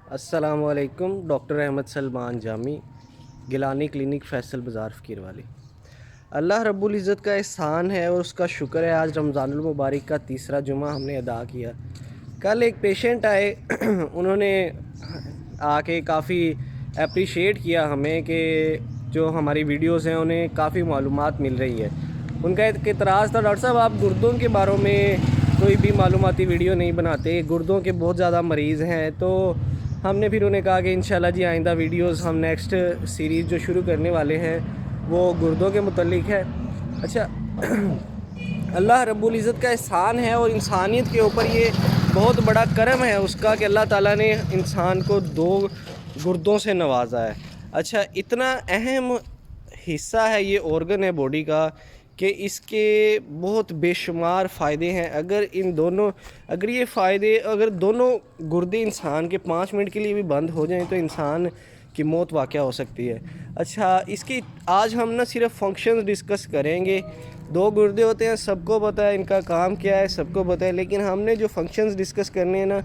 السلام علیکم. ڈاکٹر احمد سلمان جامی, گیلانی کلینک, فیصل بازار, فقیر والی. اللہ رب العزت کا احسان ہے اور اس کا شکر ہے آج رمضان المبارک کا تیسرا جمعہ ہم نے ادا کیا. کل ایک پیشنٹ آئے, انہوں نے آ کے کافی اپریشیٹ کیا ہمیں کہ جو ہماری ویڈیوز ہیں انہیں کافی معلومات مل رہی ہے. ان کا ایک اعتراض تھا, ڈاکٹر صاحب آپ گردوں کے بارے میں کوئی بھی معلوماتی ویڈیو نہیں بناتے, گردوں کے بہت زیادہ مریض ہیں. تو ہم نے پھر انہیں کہا کہ انشاءاللہ جی آئندہ ویڈیوز ہم نیکسٹ سیریز جو شروع کرنے والے ہیں وہ گردوں کے متعلق ہے. اچھا, اللہ رب العزت کا احسان ہے اور انسانیت کے اوپر یہ بہت بڑا کرم ہے اس کا کہ اللہ تعالیٰ نے انسان کو 2 گردوں سے نوازا ہے. اچھا, اتنا اہم حصہ ہے یہ آرگن ہے باڈی کا کہ اس کے بہت بے شمار فائدے ہیں. اگر یہ فائدے دونوں گردے انسان کے 5 منٹ کے لیے بھی بند ہو جائیں تو انسان کی موت واقع ہو سکتی ہے. اچھا, اس کی آج ہم نہ صرف فنکشنز ڈسکس کریں گے. 2 گردے ہوتے ہیں, سب کو پتہ ہے ان کا کام کیا ہے, سب کو پتہ ہے, لیکن ہم نے جو فنکشنز ڈسکس کرنے ہیں نا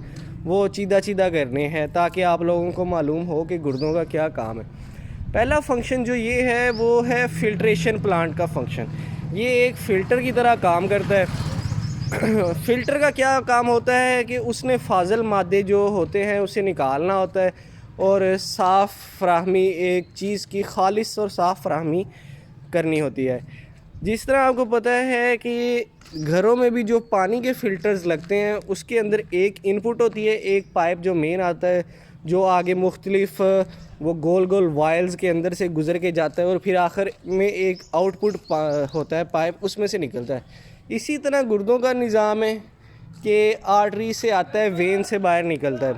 وہ چیدہ کرنے ہیں تاکہ آپ لوگوں کو معلوم ہو کہ گردوں کا کیا کام ہے. پہلا فنکشن جو یہ ہے وہ ہے فلٹریشن پلانٹ کا فنکشن. یہ ایک فلٹر کی طرح کام کرتا ہے. فلٹر کا کیا کام ہوتا ہے کہ اس نے فاضل مادے جو ہوتے ہیں اسے نکالنا ہوتا ہے اور صاف فراہمی, ایک چیز کی خالص اور صاف فراہمی کرنی ہوتی ہے. جس طرح آپ کو پتہ ہے کہ گھروں میں بھی جو پانی کے فلٹرز لگتے ہیں اس کے اندر ایک ان پٹ ہوتی ہے, ایک پائپ جو مین آتا ہے جو آگے مختلف وہ گول وائلز کے اندر سے گزر کے جاتا ہے اور پھر آخر میں ایک آؤٹ پٹ ہوتا ہے پائپ, اس میں سے نکلتا ہے. اسی طرح گردوں کا نظام ہے کہ آرٹری سے آتا ہے, وین سے باہر نکلتا ہے.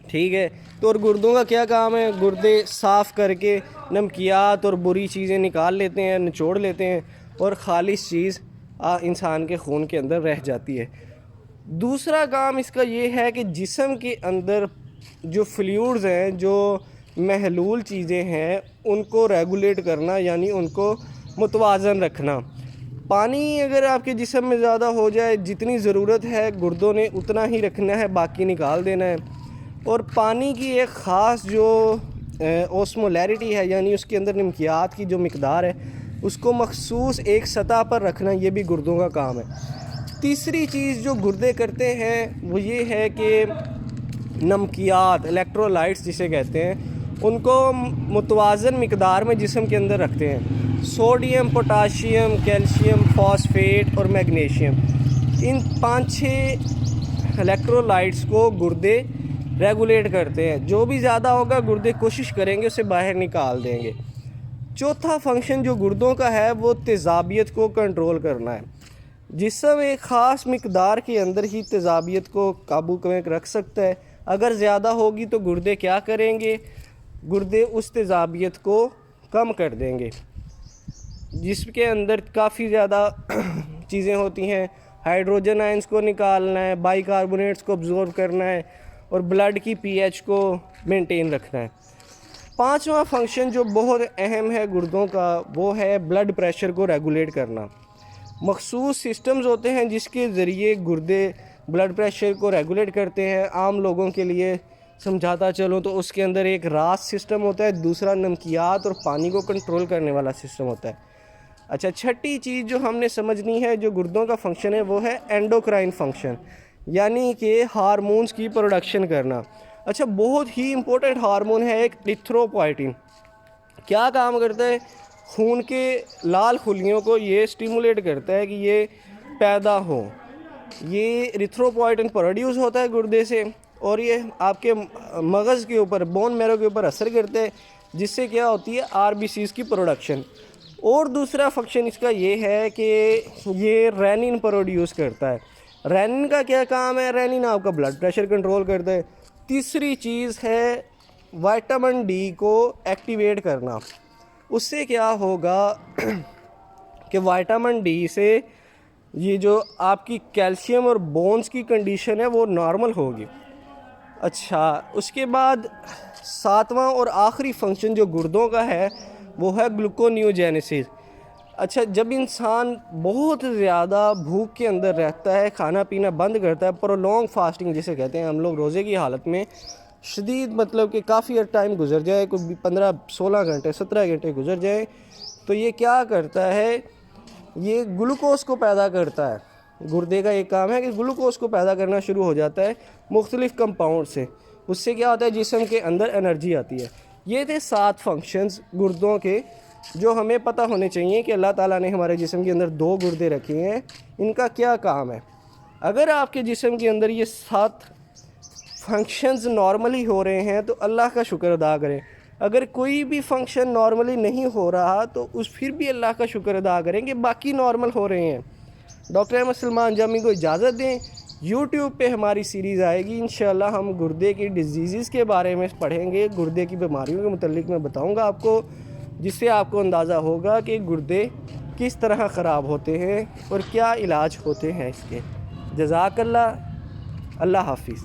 ٹھیک ہے, تو اور گردوں کا کیا کام ہے, گردے صاف کر کے نمکیات اور بری چیزیں نکال لیتے ہیں, نچوڑ لیتے ہیں اور خالص چیز انسان کے خون کے اندر رہ جاتی ہے. دوسرا کام اس کا یہ ہے کہ جسم کے اندر جو فلیوڈز ہیں, جو محلول چیزیں ہیں, ان کو ریگولیٹ کرنا, یعنی ان کو متوازن رکھنا. پانی اگر آپ کے جسم میں زیادہ ہو جائے, جتنی ضرورت ہے گردوں نے اتنا ہی رکھنا ہے, باقی نکال دینا ہے. اور پانی کی ایک خاص جو اوسمولیرٹی ہے, یعنی اس کے اندر نمکیات کی جو مقدار ہے اس کو مخصوص ایک سطح پر رکھنا, یہ بھی گردوں کا کام ہے. تیسری چیز جو گردے کرتے ہیں وہ یہ ہے کہ نمکیات, الیکٹرولائٹس جسے کہتے ہیں, ان کو متوازن مقدار میں جسم کے اندر رکھتے ہیں. سوڈیم, پوٹاشیم, کیلشیم, فاسفیٹ اور میگنیشیم, ان 5-6 الیکٹرولائٹس کو گردے ریگولیٹ کرتے ہیں. جو بھی زیادہ ہوگا گردے کوشش کریں گے اسے باہر نکال دیں گے. چوتھا فنکشن جو گردوں کا ہے وہ تیزابیت کو کنٹرول کرنا ہے. جسم ایک خاص مقدار کے اندر ہی تیزابیت کو قابو میں رکھ سکتا ہے. اگر زیادہ ہوگی تو گردے کیا کریں گے, گردے اس تیزابیت کو کم کر دیں گے. جسم کے اندر کافی زیادہ چیزیں ہوتی ہیں, ہائیڈروجن آئنس کو نکالنا ہے, بائی کاربونیٹس کو ابزورب کرنا ہے اور بلڈ کی پی ایچ کو مینٹین رکھنا ہے. 5واں فنکشن جو بہت اہم ہے گردوں کا وہ ہے بلڈ پریشر کو ریگولیٹ کرنا. مخصوص سسٹمز ہوتے ہیں جس کے ذریعے گردے بلڈ پریشر کو ریگولیٹ کرتے ہیں. عام لوگوں کے لیے سمجھاتا چلوں تو اس کے اندر ایک راس سسٹم ہوتا ہے, دوسرا نمکیات اور پانی کو کنٹرول کرنے والا سسٹم ہوتا ہے. اچھا, چھٹی چیز جو ہم نے سمجھنی ہے جو گردوں کا فنکشن ہے وہ ہے اینڈوکرائن فنکشن, یعنی کہ ہارمونز کی پروڈکشن کرنا. اچھا, بہت ہی امپورٹنٹ ہارمون ہے ایک ایریتھروپوئٹن. کیا کام کرتا ہے, خون کے لال خلیوں کو یہ سٹیمولیٹ کرتا ہے کہ یہ پیدا ہو. یہ ایریتھروپوئٹن پروڈیوس ہوتا ہے گردے سے اور یہ آپ کے مغز کے اوپر, بون میرو کے اوپر اثر کرتے ہیں, جس سے کیا ہوتی ہے آر بی سیز کی پروڈکشن. اور دوسرا فنکشن اس کا یہ ہے کہ یہ رینین پروڈیوس کرتا ہے. رینین کا کیا کام ہے, رینین آپ کا بلڈ پریشر کنٹرول کرتا ہے. تیسری چیز ہے وائٹامن ڈی کو ایکٹیویٹ کرنا. اس سے کیا ہوگا کہ وائٹامن ڈی سے یہ جو آپ کی کیلشیم اور بونز کی کنڈیشن ہے وہ نارمل ہوگی. اچھا, اس کے بعد 7واں اور آخری فنکشن جو گردوں کا ہے وہ ہے گلوکونیوجینیسس. اچھا, جب انسان بہت زیادہ بھوک کے اندر رہتا ہے, کھانا پینا بند کرتا ہے, پرولونگ فاسٹنگ جسے کہتے ہیں ہم لوگ, روزے کی حالت میں شدید مطلب کہ کافی ٹائم گزر جائے، کوئی 15-16 گھنٹے 17 گھنٹے گزر جائیں، تو یہ کیا کرتا ہے، یہ گلوکوز کو پیدا کرتا ہے۔ گردے کا ایک کام ہے کہ گلوکوز کو پیدا کرنا شروع ہو جاتا ہے مختلف کمپاؤنڈ سے، اس سے کیا ہوتا ہے جسم کے اندر انرجی آتی ہے۔ یہ تھے 7 فنکشنز گردوں کے جو ہمیں پتہ ہونے چاہیے کہ اللہ تعالیٰ نے ہمارے جسم کے اندر 2 گردے رکھے ہیں، ان کا کیا کام ہے۔ اگر آپ کے جسم کے اندر یہ 7 فنکشنز نارملی ہو رہے ہیں تو اللہ کا شکر ادا کریں، اگر کوئی بھی فنکشن نارملی نہیں ہو رہا تو پھر بھی اللہ کا شکر ادا کریں کہ باقی نارمل ہو رہے ہیں۔ ڈاکٹر احمد سلمان جامی کو اجازت دیں، یوٹیوب پہ ہماری سیریز آئے گی، انشاءاللہ ہم گردے کی ڈیزیزز کے بارے میں پڑھیں گے، گردے کی بیماریوں کے متعلق میں بتاؤں گا آپ کو، جس سے آپ کو اندازہ ہوگا کہ گردے کس طرح خراب ہوتے ہیں اور کیا علاج ہوتے ہیں اس کے۔ جزاک اللہ، اللہ حافظ۔